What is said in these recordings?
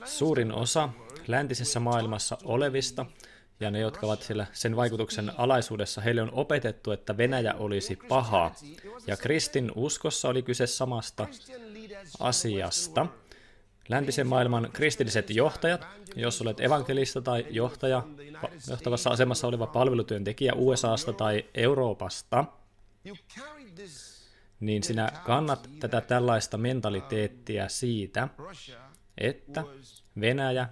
Suurin osa läntisessä maailmassa olevista ja ne, jotka ovat siellä sen vaikutuksen alaisuudessa, heille on opetettu, että Venäjä olisi paha. Ja kristin uskossa oli kyse samasta asiasta. Läntisen maailman kristilliset johtajat, jos olet evankelista tai johtavassa asemassa oleva palvelutyöntekijä USAsta tai Euroopasta, niin sinä kannat tätä tällaista mentaliteettia siitä, että Venäjä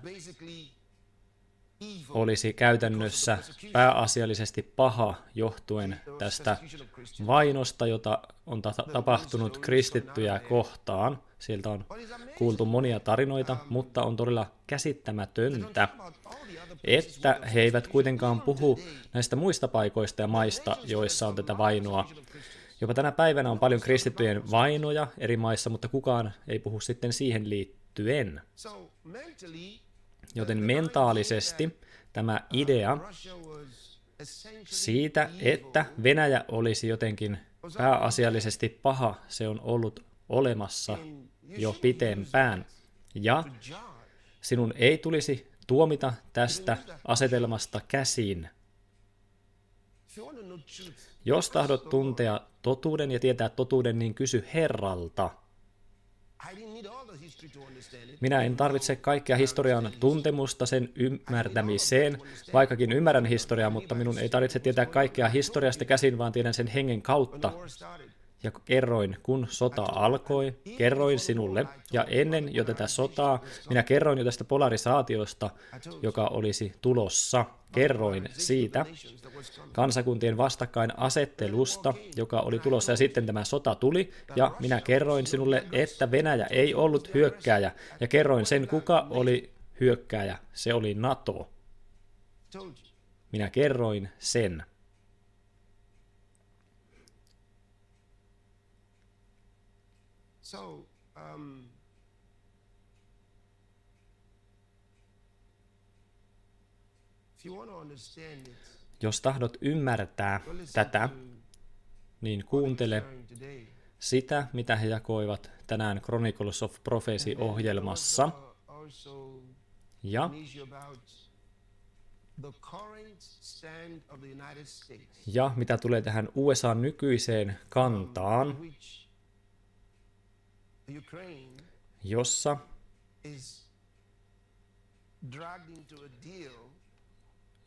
olisi käytännössä pääasiallisesti paha johtuen tästä vainosta, jota on tapahtunut kristittyjä kohtaan. Sieltä on kuultu monia tarinoita, mutta on todella käsittämätöntä, että he eivät kuitenkaan puhu näistä muista paikoista ja maista, joissa on tätä vainoa. Jopa tänä päivänä on paljon kristittyjen vainoja eri maissa, mutta kukaan ei puhu sitten siihen liittyen. Joten mentaalisesti tämä idea siitä, että Venäjä olisi jotenkin pääasiallisesti paha, se on ollut olemassa jo pitempään. Ja sinun ei tulisi tuomita tästä asetelmasta käsin. Jos tahdot tuntea totuuden ja tietää totuuden, niin kysy Herralta. Minä en tarvitse kaikkea historian tuntemusta sen ymmärtämiseen, vaikkakin ymmärrän historiaa, mutta minun ei tarvitse tietää kaikkea historiasta käsin, vaan tiedän sen hengen kautta. Ja kerroin, kun sota alkoi, kerroin sinulle, ja ennen jo tätä sotaa, minä kerroin jo tästä polarisaatiosta, joka olisi tulossa. Kerroin siitä kansakuntien vastakkainasettelusta, joka oli tulossa, ja sitten tämä sota tuli, ja minä kerroin sinulle, että Venäjä ei ollut hyökkääjä, ja kerroin sen, kuka oli hyökkääjä. Se oli NATO. Minä kerroin sen. Jos tahdot ymmärtää tätä, niin kuuntele sitä, mitä he jakoivat tänään Chronicles of Prophecy-ohjelmassa. Ja mitä tulee tähän USA:n nykyiseen kantaan,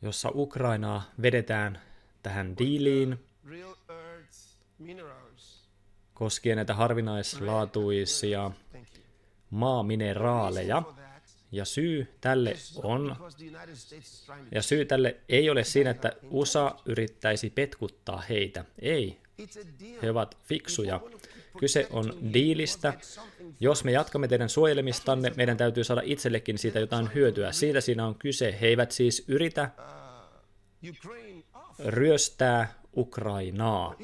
jossa Ukrainaa vedetään tähän diiliin koskien näitä harvinaislaatuisia maamineraaleja. Ja syy tälle ei ole siinä, että USA yrittäisi petkuttaa heitä. Ei. He ovat fiksuja. Kyse on diilistä. Jos me jatkamme teidän suojelemistanne, meidän täytyy saada itsellekin siitä jotain hyötyä. Siitä siinä on kyse. He eivät siis yritä ryöstää Ukrainaa.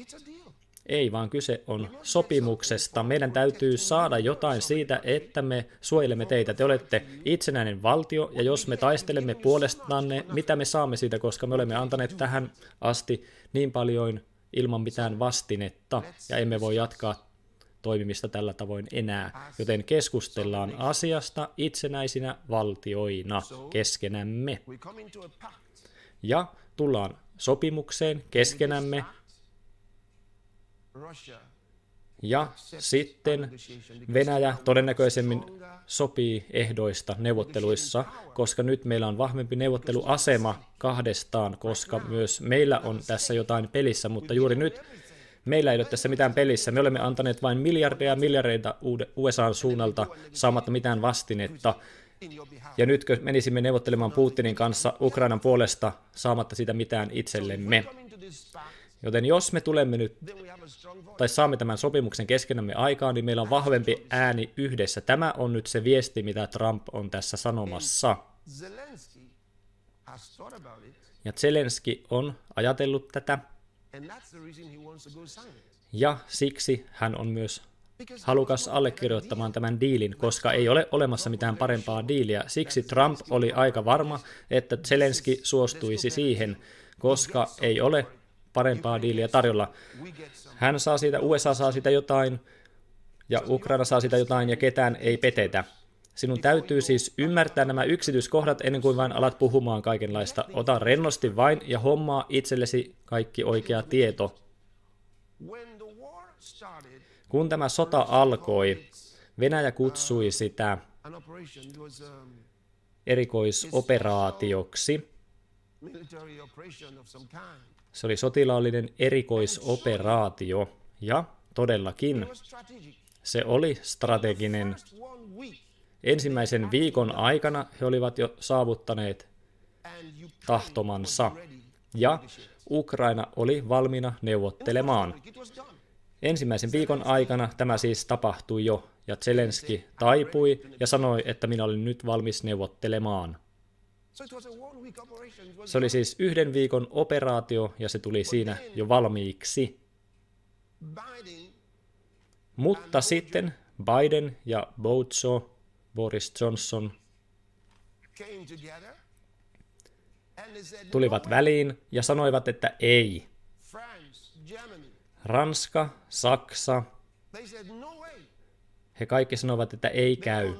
Ei, vaan kyse on sopimuksesta. Meidän täytyy saada jotain siitä, että me suojelemme teitä. Te olette itsenäinen valtio, ja jos me taistelemme puolestanne, mitä me saamme siitä, koska me olemme antaneet tähän asti niin paljon ilman mitään vastinetta, ja emme voi jatkaa toimimista tällä tavoin enää, joten keskustellaan asiasta itsenäisinä valtioina keskenämme. Ja tullaan sopimukseen keskenämme, ja sitten Venäjä todennäköisemmin sopii ehdoista neuvotteluissa, koska nyt meillä on vahvempi neuvotteluasema kahdestaan, koska myös meillä on tässä jotain pelissä, mutta juuri nyt meillä ei ole tässä mitään pelissä. Me olemme antaneet vain miljardeita USA:n suunnalta saamatta mitään vastinetta. Ja nytkö menisimme neuvottelemaan Putinin kanssa Ukrainan puolesta saamatta sitä mitään itsellemme. Joten jos me tulemme nyt, tai saamme tämän sopimuksen keskenämme aikaan, niin meillä on vahvempi ääni yhdessä. Tämä on nyt se viesti, mitä Trump on tässä sanomassa. Ja Zelenski on ajatellut tätä. Ja siksi hän on myös halukas allekirjoittamaan tämän diilin, koska ei ole olemassa mitään parempaa diiliä. Siksi Trump oli aika varma, että Zelenski suostuisi siihen, koska ei ole parempaa diiliä tarjolla. Hän saa siitä, USA saa siitä jotain, ja Ukraina saa sitä jotain ja ketään ei petetä. Sinun täytyy siis ymmärtää nämä yksityiskohdat ennen kuin vain alat puhumaan kaikenlaista. Ota rennosti vain ja hommaa itsellesi kaikki oikea tieto. Kun tämä sota alkoi, Venäjä kutsui sitä erikoisoperaatioksi. Se oli sotilaallinen erikoisoperaatio, ja todellakin se oli strateginen. Ensimmäisen viikon aikana he olivat jo saavuttaneet tahtomansa, ja Ukraina oli valmiina neuvottelemaan. Ensimmäisen viikon aikana tämä siis tapahtui jo, ja Zelenski taipui ja sanoi, että minä olin nyt valmis neuvottelemaan. Se oli siis 1 viikon operaatio, ja se tuli siinä jo valmiiksi. Mutta sitten Biden ja Boris Johnson tulivat väliin ja sanoivat, että ei. Ranska, Saksa, he kaikki sanoivat, että ei käy.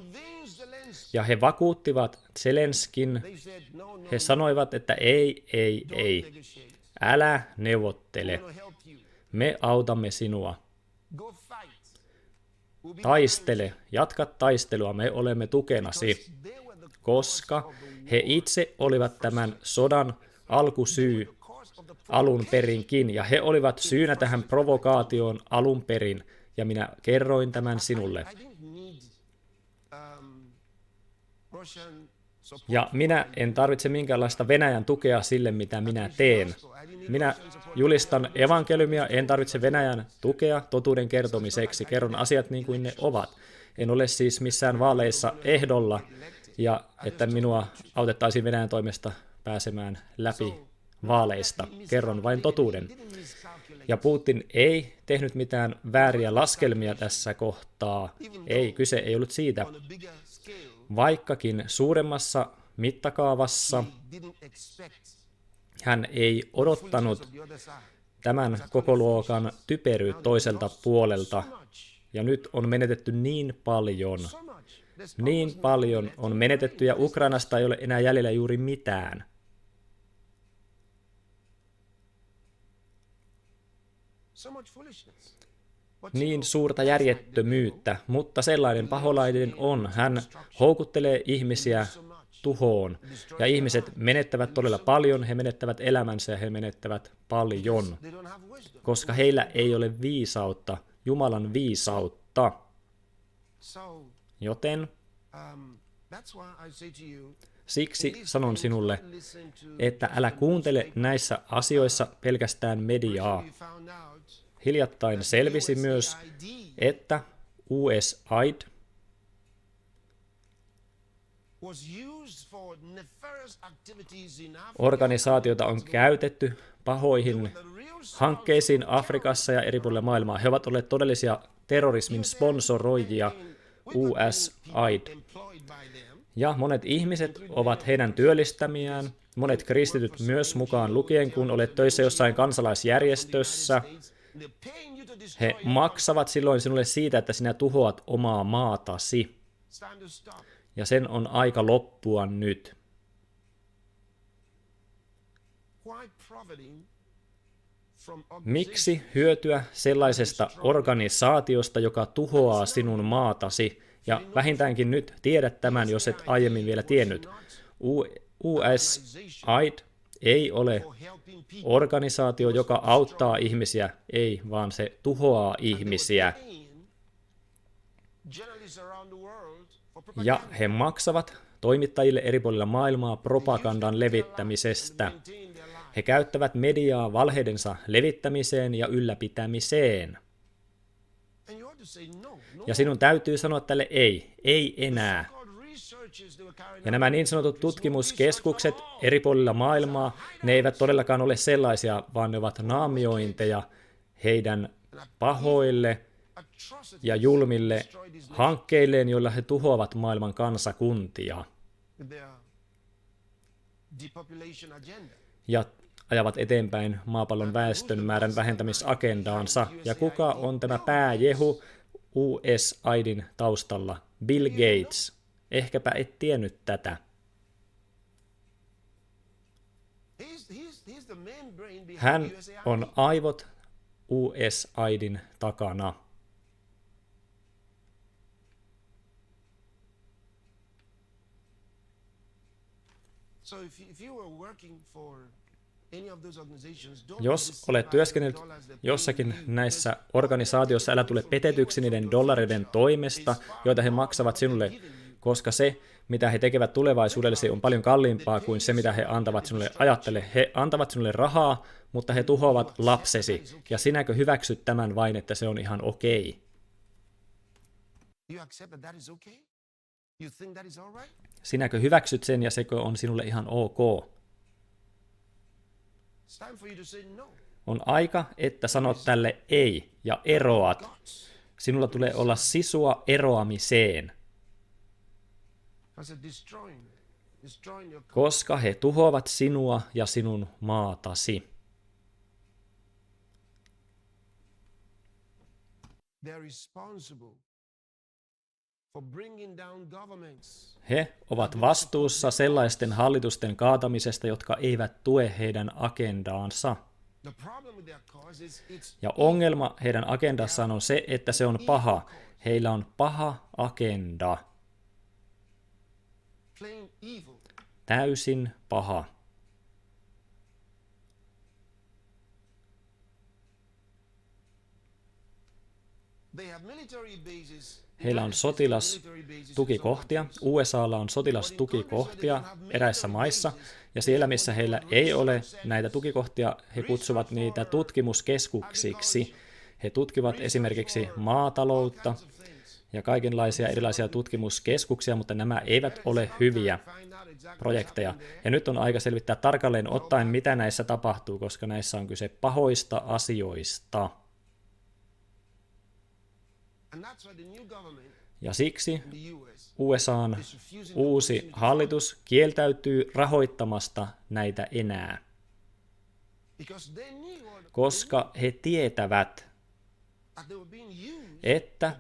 Ja he vakuuttivat Zelenskin, he sanoivat, että ei, älä neuvottele, me autamme sinua. Taistele, jatka taistelua, me olemme tukenasi, koska he itse olivat tämän sodan alkusyy alun perinkin, ja he olivat syynä tähän provokaatioon alun perin, ja minä kerroin tämän sinulle. Ja minä en tarvitse minkäänlaista Venäjän tukea sille, mitä minä teen. Minä julistan evankeliumia, en tarvitse Venäjän tukea totuuden kertomiseksi, kerron asiat niin kuin ne ovat. En ole siis missään vaaleissa ehdolla, ja että minua autettaisiin Venäjän toimesta pääsemään läpi vaaleista. Kerron vain totuuden. Ja Putin ei tehnyt mitään vääriä laskelmia tässä kohtaa. Ei, kyse ei ollut siitä. Vaikkakin suuremmassa mittakaavassa hän ei odottanut tämän kokoluokan typeryyttä toiselta puolelta. Ja nyt on menetetty niin paljon on menetetty, ja Ukrainasta ei ole enää jäljellä juuri mitään. Niin suurta järjettömyyttä, mutta sellainen paholainen on. Hän houkuttelee ihmisiä tuhoon, ja ihmiset menettävät todella paljon, he menettävät elämänsä ja he menettävät paljon, koska heillä ei ole viisautta, Jumalan viisautta. Joten siksi sanon sinulle, että älä kuuntele näissä asioissa pelkästään mediaa. Hiljattain selvisi myös, että USAID organisaatiota on käytetty pahoihin hankkeisiin Afrikassa ja eri puolilla maailmaa. He ovat olleet todellisia terrorismin sponsoroijia, USAID. Ja monet ihmiset ovat heidän työllistämiään, monet kristityt myös mukaan lukien, kun olet töissä jossain kansalaisjärjestössä. He maksavat silloin sinulle siitä, että sinä tuhoat omaa maatasi. Ja sen on aika loppua nyt. Miksi hyötyä sellaisesta organisaatiosta, joka tuhoaa sinun maatasi? Ja vähintäänkin nyt tiedät tämän, jos et aiemmin vielä tiennyt. USAID ei ole organisaatio, joka auttaa ihmisiä, ei, vaan se tuhoaa ihmisiä. Ja he maksavat toimittajille eri puolilla maailmaa propagandan levittämisestä. He käyttävät mediaa valheidensa levittämiseen ja ylläpitämiseen. Ja sinun täytyy sanoa tälle ei enää. Ja nämä niin sanotut tutkimuskeskukset eri puolilla maailmaa, ne eivät todellakaan ole sellaisia, vaan ne ovat naamiointeja heidän pahoille ja julmille hankkeilleen, joilla he tuhoavat maailman kansakuntia. Ja ajavat eteenpäin maapallon väestön määrän vähentämisagendaansa. Ja kuka on tämä pääjehu USAIDin taustalla Bill Gates. Ehkäpä et tiennyt tätä. Hän on aivot USAIDin takana. Jos olet työskennellyt jossakin näissä organisaatioissa, älä tule petetyksi niiden dollareiden toimesta, joita he maksavat sinulle, koska se, mitä he tekevät tulevaisuudellesi, on paljon kalliimpaa kuin se, mitä he antavat sinulle. Ajattele, he antavat sinulle rahaa, mutta he tuhoavat lapsesi. Ja sinäkö hyväksyt tämän vain, että se on ihan okei? Sinäkö hyväksyt sen ja sekö on sinulle ihan ok? On aika, että sanot tälle ei ja eroat. Sinulla tulee olla sisua eroamiseen. Koska he tuhoavat sinua ja sinun maatasi. He ovat vastuussa sellaisten hallitusten kaatamisesta, jotka eivät tue heidän agendaansa. Ja ongelma heidän agendassaan on se, että se on paha. Heillä on paha agenda. Täysin paha. Heillä on sotilastukikohtia. USAlla on sotilastukikohtia eräissä maissa, ja siellä, missä heillä ei ole näitä tukikohtia, he kutsuvat niitä tutkimuskeskuksiksi. He tutkivat esimerkiksi maataloutta ja kaikenlaisia erilaisia tutkimuskeskuksia, mutta nämä eivät ole hyviä projekteja. Ja nyt on aika selvittää tarkalleen ottaen, mitä näissä tapahtuu, koska näissä on kyse pahoista asioista. Ja siksi USA:n uusi hallitus kieltäytyy rahoittamasta näitä enää, koska he tietävät, että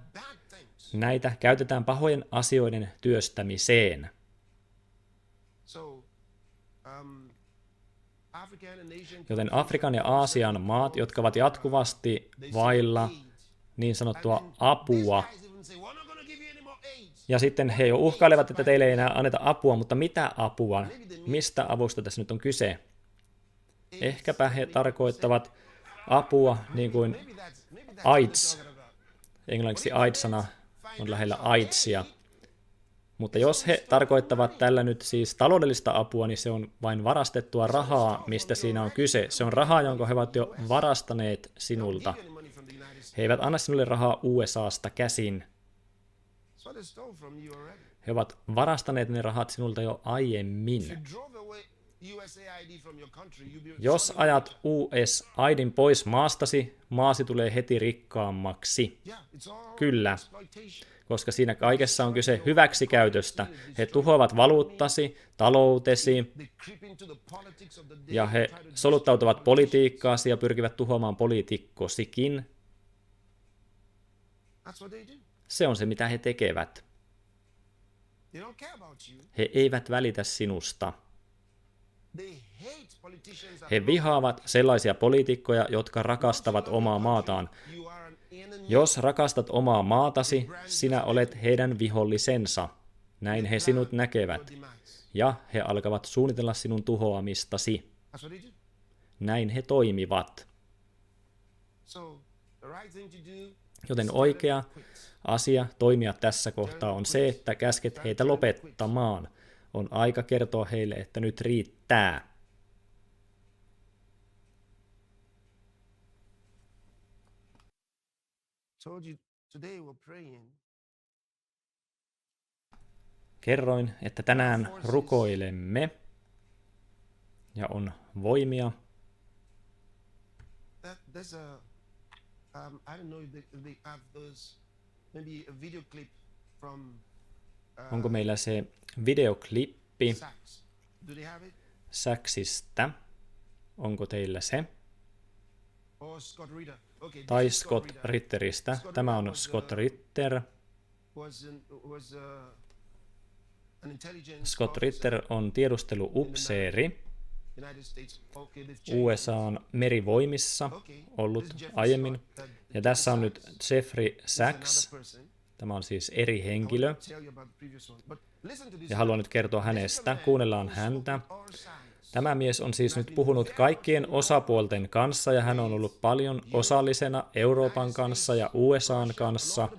näitä käytetään pahojen asioiden työstämiseen. Joten Afrikan ja Aasian maat, jotka ovat jatkuvasti vailla niin sanottua apua, ja sitten he jo uhkailevat, että teille ei enää anneta apua, mutta mitä apua? Mistä avusta tässä nyt on kyse? Ehkäpä he tarkoittavat apua niin kuin AIDS. Englanniksi AIDS-sana on lähellä AIDSia. Mutta jos he tarkoittavat tällä nyt siis taloudellista apua, niin se on vain varastettua rahaa, mistä siinä on kyse. Se on rahaa, jonka he ovat jo varastaneet sinulta. He eivät anna sinulle rahaa USAsta käsin. He ovat varastaneet ne rahat sinulta jo aiemmin. Jos ajat USAIDin pois maastasi, maasi tulee heti rikkaammaksi. Kyllä, koska siinä kaikessa on kyse hyväksikäytöstä. He tuhoavat valuuttasi, taloutesi, ja he soluttautuvat politiikkaasi ja pyrkivät tuhoamaan poliitikkosikin. Se on se, mitä he tekevät. He eivät välitä sinusta. He vihaavat sellaisia poliitikkoja, jotka rakastavat omaa maataan. Jos rakastat omaa maatasi, sinä olet heidän vihollisensa. Näin he sinut näkevät. Ja he alkavat suunnitella sinun tuhoamistasi. Näin he toimivat. Joten oikea asia toimia tässä kohtaa on se, että käsket heitä lopettamaan. On aika kertoa heille, että nyt riittää. Kerroin, että tänään rukoilemme ja on voimia. Onko meillä se videoklippi Saksista? Onko teillä se? tai Scott Ritteristä. Tämä on Scott Ritter. Scott Ritter on tiedusteluupseeri USA:n merivoimissa ollut aiemmin. Ja tässä on nyt Jeffrey Sachs. Tämä on siis eri henkilö. Ja haluan nyt kertoa hänestä. Kuunnellaan häntä. Tämä mies on siis nyt puhunut kaikkien osapuolten kanssa ja hän on ollut paljon osallisena Euroopan kanssa ja USA:n kanssa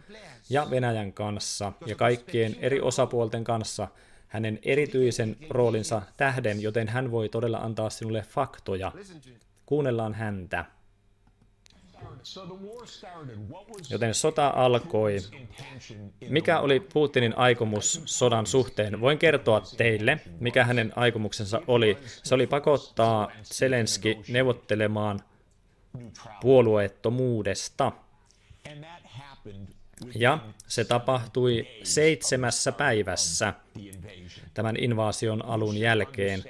ja Venäjän kanssa ja kaikkien eri osapuolten kanssa hänen erityisen roolinsa tähden, joten hän voi todella antaa sinulle faktoja. Kuunnellaan häntä. Joten sota alkoi. Mikä oli Putinin aikomus sodan suhteen? Voin kertoa teille, mikä hänen aikomuksensa oli. Se oli pakottaa Zelenski neuvottelemaan puolueettomuudesta. Ja se tapahtui 7 päivässä tämän invaasion alun jälkeen.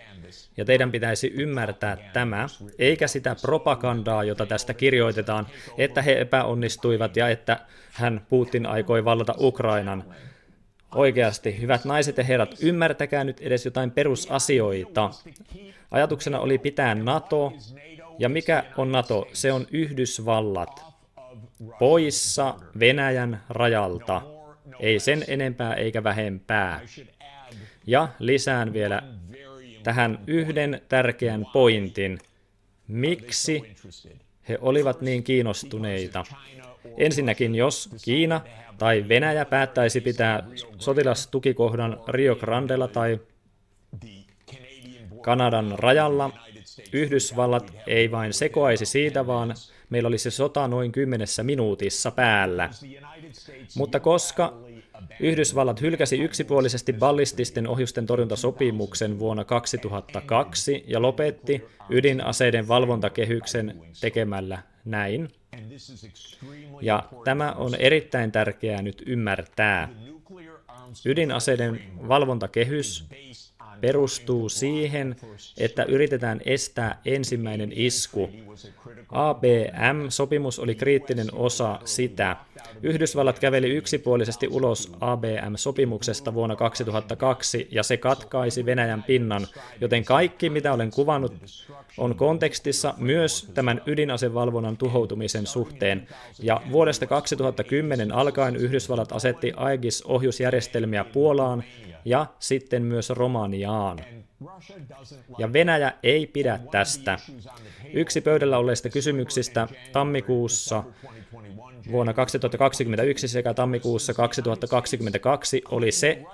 Ja teidän pitäisi ymmärtää tämä, eikä sitä propagandaa, jota tästä kirjoitetaan, että he epäonnistuivat ja että Putin aikoi vallata Ukrainan. Oikeasti, hyvät naiset ja herrat, ymmärtäkää nyt edes jotain perusasioita. Ajatuksena oli pitää NATO, ja mikä on NATO? Se on Yhdysvallat, poissa Venäjän rajalta. Ei sen enempää eikä vähempää. Ja lisään vielä tähän yhden tärkeän pointin. Miksi he olivat niin kiinnostuneita? Ensinnäkin, jos Kiina tai Venäjä päättäisi pitää sotilastukikohdan Rio Grandella tai Kanadan rajalla, Yhdysvallat ei vain sekoaisi siitä, vaan meillä olisi sota noin 10 minuutissa päällä. Mutta koska Yhdysvallat hylkäsi yksipuolisesti ballististen ohjusten torjuntasopimuksen vuonna 2002 ja lopetti ydinaseiden valvontakehyksen tekemällä näin. Ja tämä on erittäin tärkeää nyt ymmärtää. Ydinaseiden valvontakehys perustuu siihen, että yritetään estää ensimmäinen isku. ABM-sopimus oli kriittinen osa sitä. Yhdysvallat käveli yksipuolisesti ulos ABM-sopimuksesta vuonna 2002 ja se katkaisi Venäjän pinnan, joten kaikki mitä olen kuvannut on kontekstissa myös tämän ydinasevalvonnan tuhoutumisen suhteen. Ja vuodesta 2010 alkaen Yhdysvallat asetti Aegis-ohjusjärjestelmiä Puolaan ja sitten myös Romaniaan. Ja Venäjä ei pidä tästä. Yksi pöydällä olleista kysymyksistä tammikuussa vuonna 2021 sekä tammikuussa 2022 oli se,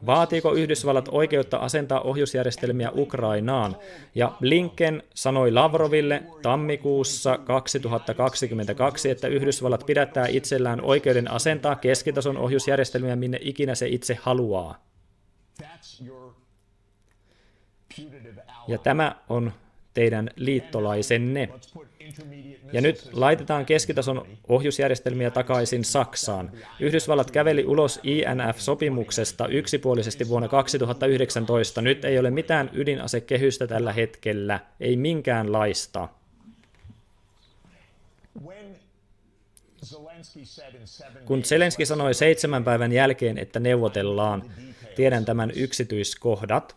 vaatiiko Yhdysvallat oikeutta asentaa ohjusjärjestelmiä Ukrainaan. Ja Blinken sanoi Lavroville tammikuussa 2022, että Yhdysvallat pidättää itsellään oikeuden asentaa keskitason ohjusjärjestelmiä minne ikinä se itse haluaa. Ja tämä on teidän liittolaisenne. Ja nyt laitetaan keskitason ohjusjärjestelmiä takaisin Saksaan. Yhdysvallat käveli ulos INF-sopimuksesta yksipuolisesti vuonna 2019. Nyt ei ole mitään ydinasekehystä tällä hetkellä, ei minkäänlaista. Kun Zelenski sanoi 7 päivän jälkeen, että neuvotellaan, tiedän tämän yksityiskohdat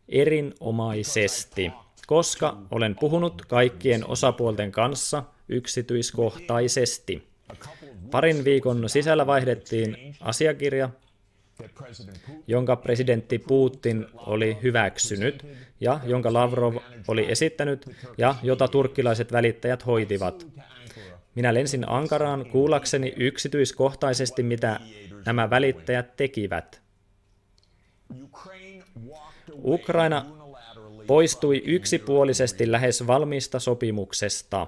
erinomaisesti, koska olen puhunut kaikkien osapuolten kanssa yksityiskohtaisesti. Parin viikon sisällä vaihdettiin asiakirja, jonka presidentti Putin oli hyväksynyt ja jonka Lavrov oli esittänyt ja jota turkkilaiset välittäjät hoitivat. Minä lensin Ankaraan kuullakseni yksityiskohtaisesti, mitä nämä välittäjät tekivät. Ukraina poistui yksipuolisesti lähes valmiista sopimuksesta.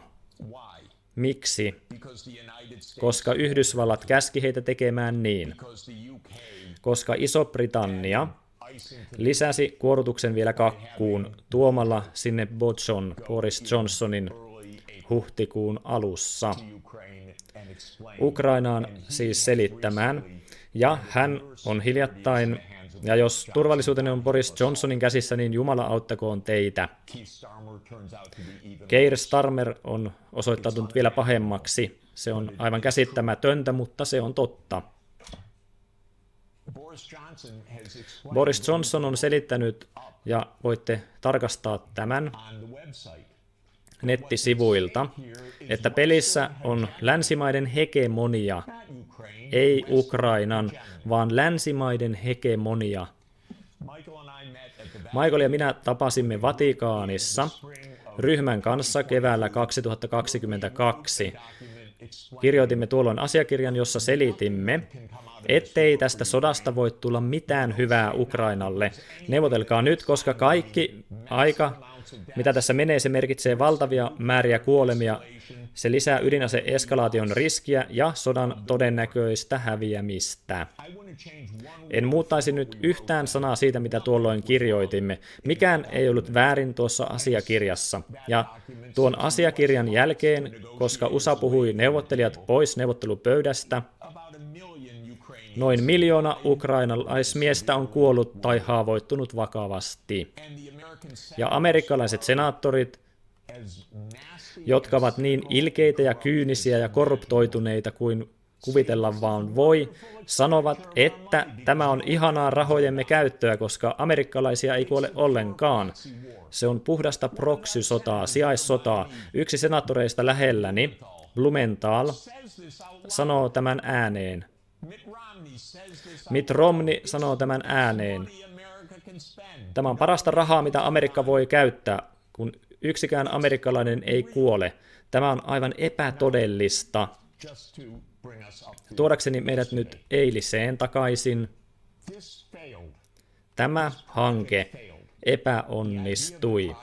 Miksi? Koska Yhdysvallat käski heitä tekemään niin. Koska Iso-Britannia lisäsi kuorutuksen vielä kakkuun tuomalla sinne Boris Johnsonin huhtikuun alussa Ukrainaan siis selittämään. Ja hän on hiljattain Ja jos turvallisuutenne on Boris Johnsonin käsissä, niin Jumala auttakoon teitä. Keir Starmer on osoittautunut vielä pahemmaksi. Se on aivan käsittämätöntä, mutta se on totta. Boris Johnson on selittänyt, ja voitte tarkastaa tämän nettisivuilta, että pelissä on länsimaiden hegemonia, ei Ukrainan, vaan länsimaiden hegemonia. Michael ja minä tapasimme Vatikaanissa ryhmän kanssa keväällä 2022. Kirjoitimme tuolloin asiakirjan, jossa selitimme, ettei tästä sodasta voi tulla mitään hyvää Ukrainalle. Neuvotelkaa nyt, koska kaikki aika, mitä tässä menee, se merkitsee valtavia määriä kuolemia. Se lisää ydinase-eskalaation riskiä ja sodan todennäköistä häviämistä. En muuttaisi nyt yhtään sanaa siitä, mitä tuolloin kirjoitimme. Mikään ei ollut väärin tuossa asiakirjassa. Ja tuon asiakirjan jälkeen, koska USA puhui neuvottelijat pois neuvottelupöydästä, noin 1 miljoona ukrainalaismiestä on kuollut tai haavoittunut vakavasti. Ja amerikkalaiset senaattorit, jotka ovat niin ilkeitä ja kyynisiä ja korruptoituneita kuin kuvitella vaan voi, sanovat, että tämä on ihanaa rahojemme käyttöä, koska amerikkalaisia ei kuole ollenkaan. Se on puhdasta proxy-sotaa, sijaissotaa. Yksi senaattoreista lähelläni, Blumenthal, sanoo tämän ääneen. Mitt Romney sanoo tämän ääneen. Tämä on parasta rahaa, mitä Amerikka voi käyttää, kun yksikään amerikkalainen ei kuole. Tämä on aivan epätodellista. Tuodakseni meidät nyt eiliseen takaisin. Tämä hanke epäonnistui.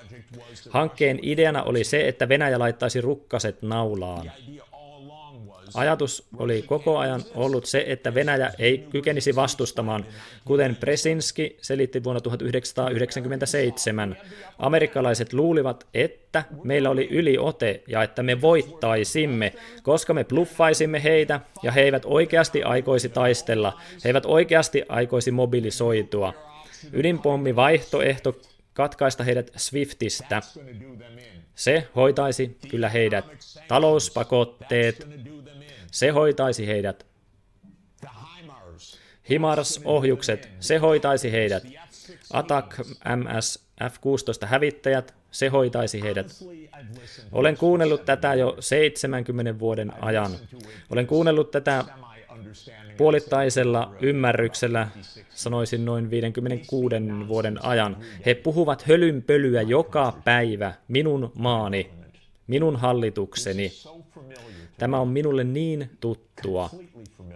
Hankkeen ideana oli se, että Venäjä laittaisi rukkaset naulaan. Ajatus oli koko ajan ollut se, että Venäjä ei kykenisi vastustamaan, kuten Brzezinski selitti vuonna 1997. Amerikkalaiset luulivat, että meillä oli yliote ja että me voittaisimme, koska me bluffaisimme heitä ja he eivät oikeasti aikoisi taistella, he eivät oikeasti aikoisi mobilisoitua. Ydinpommivaihtoehto katkaista heidät Swiftistä. Se hoitaisi kyllä heidät. Talouspakotteet. Se hoitaisi heidät. HIMARS-ohjukset. Se hoitaisi heidät. Attack MS F-16 hävittäjät. Se hoitaisi heidät. Olen kuunnellut tätä jo 70 vuoden ajan. Olen kuunnellut tätä puolittaisella ymmärryksellä, sanoisin noin 56 vuoden ajan. He puhuvat hölynpölyä joka päivä, minun maani, minun hallitukseni. Tämä on minulle niin tuttua,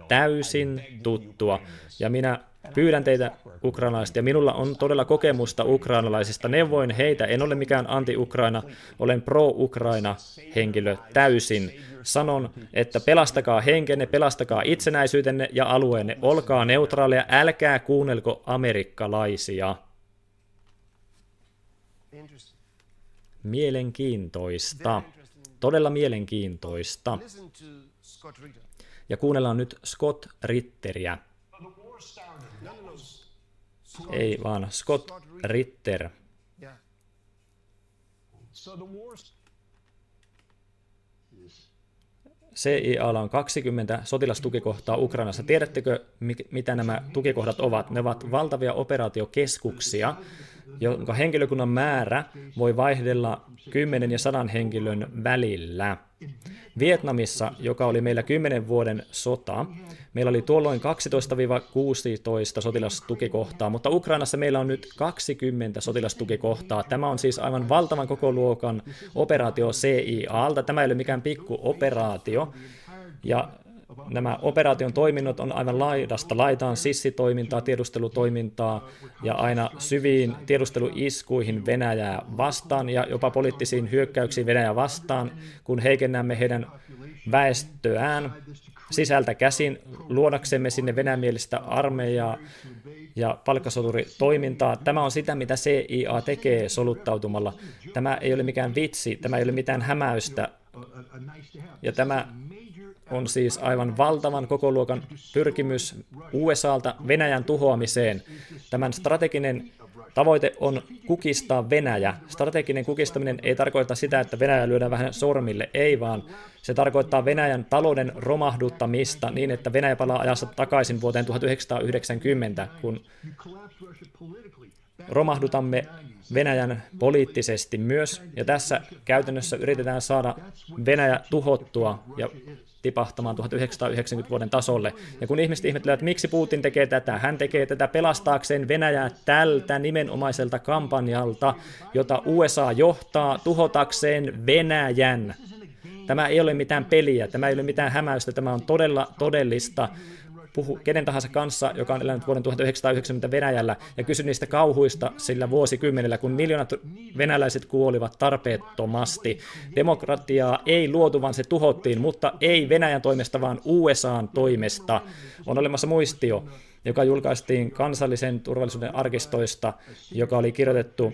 täysin tuttua, ja minä pyydän teitä ukrainalaiset, ja minulla on todella kokemusta ukrainalaisista. Neuvoin heitä, en ole mikään anti-Ukraina, olen pro-Ukraina henkilö täysin. Sanon, että pelastakaa henkenne, pelastakaa itsenäisyytenne ja alueenne, olkaa neutraaleja, älkää kuunnelko amerikkalaisia. Mielenkiintoista, todella mielenkiintoista. Ja kuunnellaan nyt Scott Ritteriä. Ei vaan Scott Ritter. CIA:lla on 20 sotilastukikohtaa Ukrainassa. Tiedättekö, mitä nämä tukikohdat ovat? Ne ovat valtavia operaatiokeskuksia, jonka henkilökunnan määrä voi vaihdella 10 ja 100 henkilön välillä. Vietnamissa, joka oli meillä 10 vuoden sota, meillä oli tuolloin 12-16 sotilastukikohtaa, mutta Ukrainassa meillä on nyt 20 sotilastukikohtaa. Tämä on siis aivan valtavan kokoluokan operaatio CIA:lta. Tämä ei ole mikään pikkuoperaatio. Ja nämä operaation toiminnot on aivan laidasta laitaan, sissitoimintaa, tiedustelutoimintaa ja aina syviin tiedusteluiskuihin Venäjää vastaan ja jopa poliittisiin hyökkäyksiin Venäjää vastaan, kun heikennämme heidän väestöään sisältä käsin luodaksemme sinne venäjämielistä armeijaa ja palkkasoturitoimintaa. Tämä on sitä, mitä CIA tekee soluttautumalla. Tämä ei ole mikään vitsi, tämä ei ole mitään hämäystä. Ja tämä on siis aivan valtavan kokoluokan pyrkimys USAlta Venäjän tuhoamiseen. Tämän strateginen tavoite on kukistaa Venäjä. Strateginen kukistaminen ei tarkoita sitä, että Venäjä lyödään vähän sormille, ei vaan se tarkoittaa Venäjän talouden romahduttamista niin, että Venäjä palaa ajassa takaisin vuoteen 1990, kun romahdutamme Venäjän poliittisesti myös, ja tässä käytännössä yritetään saada Venäjä tuhottua ja tipahtamaan 1990 vuoden tasolle. Ja kun ihmiset ihmettelevät, että miksi Putin tekee tätä, hän tekee tätä pelastaakseen Venäjää tältä nimenomaiselta kampanjalta, jota USA johtaa tuhotakseen Venäjän. Tämä ei ole mitään peliä, tämä ei ole mitään hämäystä, tämä on todella todellista. Puhu kenen tahansa kanssa, joka on elänyt vuoden 1990 Venäjällä, ja kysy niistä kauhuista sillä vuosikymmenellä, kun miljoonat venäläiset kuolivat tarpeettomasti. Demokratiaa ei luotu, vaan se tuhottiin, mutta ei Venäjän toimesta, vaan USAn toimesta. On olemassa muistio, joka julkaistiin kansallisen turvallisuuden arkistoista, joka oli kirjoitettu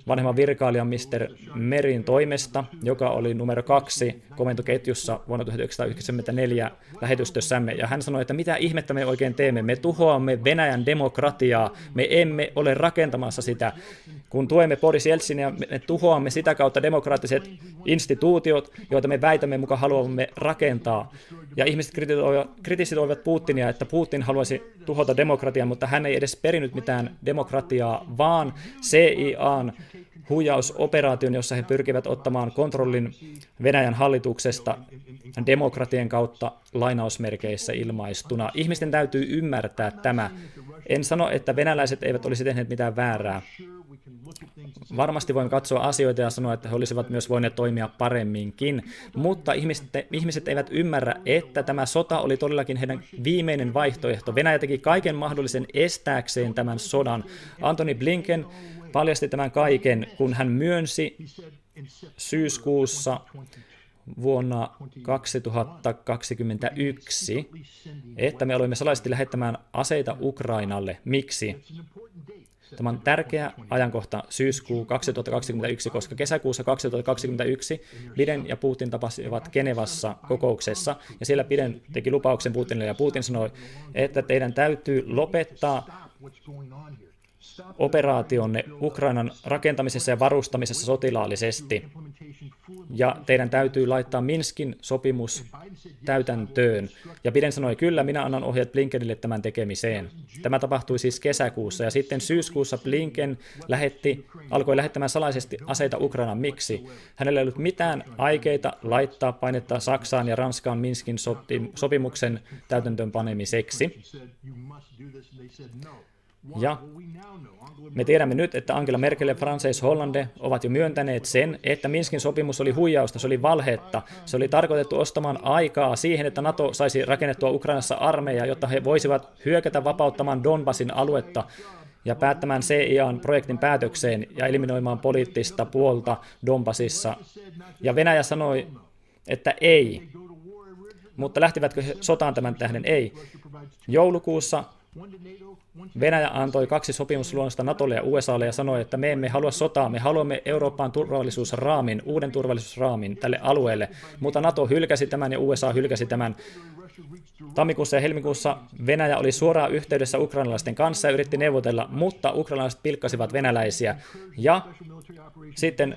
vanhemman virkailijan Mr. Merin toimesta, joka oli numero 2 komentoketjussa vuonna 1994 lähetystössämme. Ja hän sanoi, että mitä ihmettä me oikein teemme? Me tuhoamme Venäjän demokratiaa, me emme ole rakentamassa sitä. Kun tuemme Boris Jeltsinia, me tuhoamme sitä kautta demokraattiset instituutiot, joita me väitämme mukaan haluamme rakentaa. Ja ihmiset kritisoivat Putinia, että Putin haluaisi tuhota demokratiaa, mutta hän ei edes perinyt mitään demokratiaa, vaan CIAn huijausoperaation, jossa he pyrkivät ottamaan kontrollin Venäjän hallituksesta demokratian kautta lainausmerkeissä ilmaistuna. Ihmisten täytyy ymmärtää tämä. En sano, että venäläiset eivät olisi tehneet mitään väärää. Varmasti voimme katsoa asioita ja sanoa, että he olisivat myös voineet toimia paremminkin, mutta ihmiset eivät ymmärrä, että tämä sota oli todellakin heidän viimeinen vaihtoehto. Venäjä teki kaiken mahdollisen estääkseen tämän sodan. Antony Blinken paljasti tämän kaiken, kun hän myönsi syyskuussa vuonna 2021, että me olimme salaisesti lähettämään aseita Ukrainalle. Miksi? Tämä on tärkeä ajankohta syyskuu 2021, koska kesäkuussa 2021 Biden ja Putin tapasivat Genevassa kokouksessa, ja siellä Biden teki lupauksen Putinille, ja Putin sanoi, että teidän täytyy lopettaa operaationne Ukrainan rakentamisessa ja varustamisessa sotilaallisesti, ja teidän täytyy laittaa Minskin sopimus täytäntöön. Ja Biden sanoi, kyllä, minä annan ohjeet Blinkenille tämän tekemiseen. Tämä tapahtui siis kesäkuussa, ja sitten syyskuussa Blinken alkoi lähettämään salaisesti aseita Ukrainaan. Miksi? Hänellä ei ollut mitään aikeita laittaa painetta Saksaan ja Ranskaan Minskin sopimuksen täytäntöönpanemiseksi. Ja me tiedämme nyt, että Angela Merkel ja Frances Hollande ovat jo myöntäneet sen, että Minskin sopimus oli huijausta, se oli valhetta. Se oli tarkoitettu ostamaan aikaa siihen, että NATO saisi rakennettua Ukrainassa armeija, jotta he voisivat hyökätä vapauttamaan Donbasin aluetta ja päättämään CIAn projektin päätökseen ja eliminoimaan poliittista puolta Donbasissa. Ja Venäjä sanoi, että ei. Mutta lähtivätkö he sotaan tämän tähden? Ei. Joulukuussa Venäjä antoi 2 sopimusluonnosta Natolle ja USAlle ja sanoi, että me emme halua sotaa, me haluamme Eurooppaan turvallisuusraamin, uuden turvallisuusraamin tälle alueelle, mutta NATO hylkäsi tämän ja USA hylkäsi tämän. Tammikuussa ja helmikuussa Venäjä oli suoraan yhteydessä ukrainalaisten kanssa ja yritti neuvotella, mutta ukrainalaiset pilkkasivat venäläisiä, ja sitten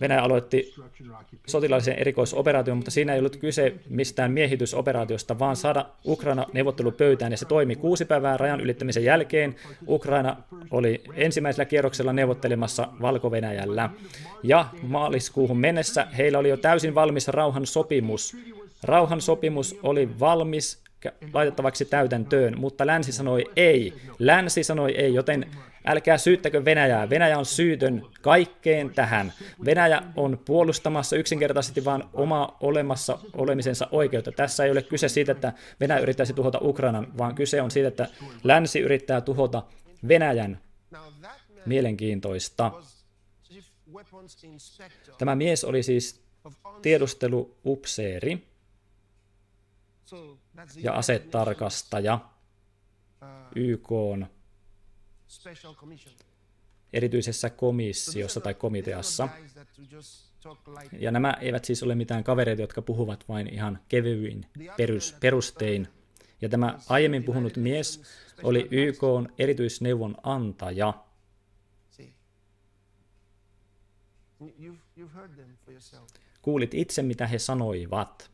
Venäjä aloitti sotilaallisen erikoisoperaation, mutta siinä ei ollut kyse mistään miehitysoperaatiosta, vaan saada Ukraina neuvottelupöytään, ja se toimi 6 päivää rajan ylittämisen jälkeen. Ukraina oli ensimmäisellä kierroksella neuvottelemassa Valko-Venäjällä, ja maaliskuuhun mennessä heillä oli jo täysin valmis rauhansopimus. Rauhansopimus oli valmis laitettavaksi täytäntöön, mutta länsi sanoi ei. Länsi sanoi ei, joten älkää syyttäkö Venäjää. Venäjä on syytön kaikkeen tähän. Venäjä on puolustamassa yksinkertaisesti vain omaa olemassa olemisensa oikeutta. Tässä ei ole kyse siitä, että Venäjä yrittäisi tuhota Ukrainan, vaan kyse on siitä, että länsi yrittää tuhota Venäjän. Mielenkiintoista. Tämä mies oli siis tiedusteluupseeri ja asetarkastaja YK:n erityisessä komissiossa tai komiteassa. Ja nämä eivät siis ole mitään kavereita, jotka puhuvat vain ihan kevyin perustein. Ja tämä aiemmin puhunut mies oli YK:n erityisneuvonantaja. Kuulit itse, mitä he sanoivat.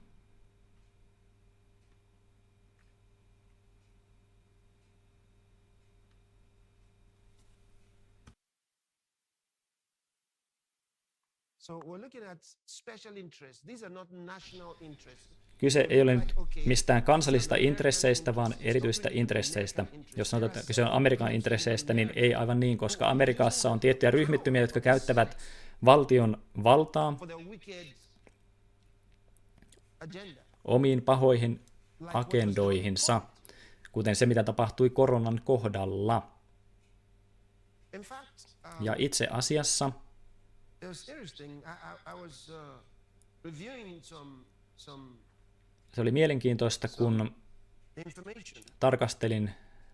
Kyse ei ole nyt mistään kansallisista intresseistä, vaan erityisistä intresseistä. Jos sanotaan, että kyse on Amerikan intresseistä, niin ei aivan niin, koska Amerikassa on tiettyjä ryhmittymiä, jotka käyttävät valtion valtaa omiin pahoihin agendoihinsa, kuten se, mitä tapahtui koronan kohdalla. Ja itse asiassa se oli mielenkiintoista, kun tarkastelin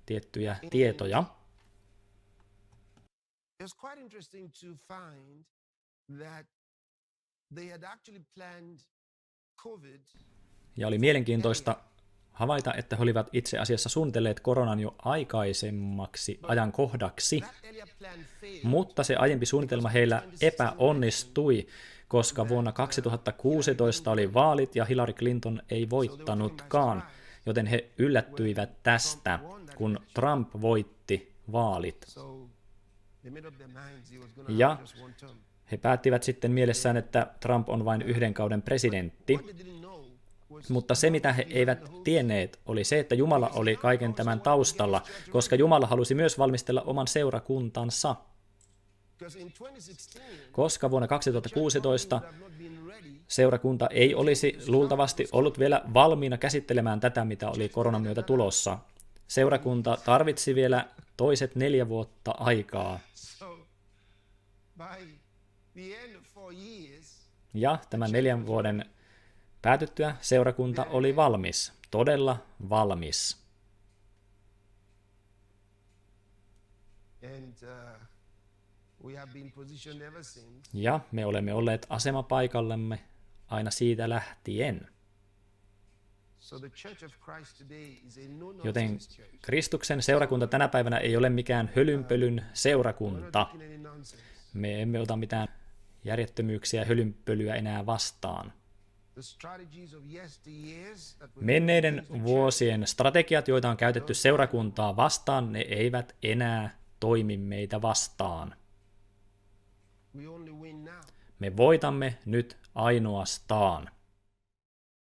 tiettyjä tietoja. Ja oli mielenkiintoista havaita, että he olivat itse asiassa suunnitelleet koronan jo aikaisemmaksi ajankohdaksi, mutta se aiempi suunnitelma heillä epäonnistui, koska vuonna 2016 oli vaalit ja Hillary Clinton ei voittanutkaan, joten he yllättyivät tästä, kun Trump voitti vaalit. Ja he päättivät sitten mielessään, että Trump on vain yhden kauden presidentti. Mutta se, mitä he eivät tienneet, oli se, että Jumala oli kaiken tämän taustalla, koska Jumala halusi myös valmistella oman seurakuntansa. Koska vuonna 2016 seurakunta ei olisi luultavasti ollut vielä valmiina käsittelemään tätä, mitä oli koronan myötä tulossa. Seurakunta tarvitsi vielä toiset 4 vuotta aikaa. Ja tämän 4 vuoden päätyttyä seurakunta oli valmis, todella valmis. Ja me olemme olleet asemapaikallamme aina siitä lähtien. Joten Kristuksen seurakunta tänä päivänä ei ole mikään hölynpölyn seurakunta. Me emme ota mitään järjettömyyksiä ja hölynpölyä enää vastaan. Menneiden vuosien strategiat, joita on käytetty seurakuntaa vastaan, ne eivät enää toimi meitä vastaan. Me voitamme nyt ainoastaan.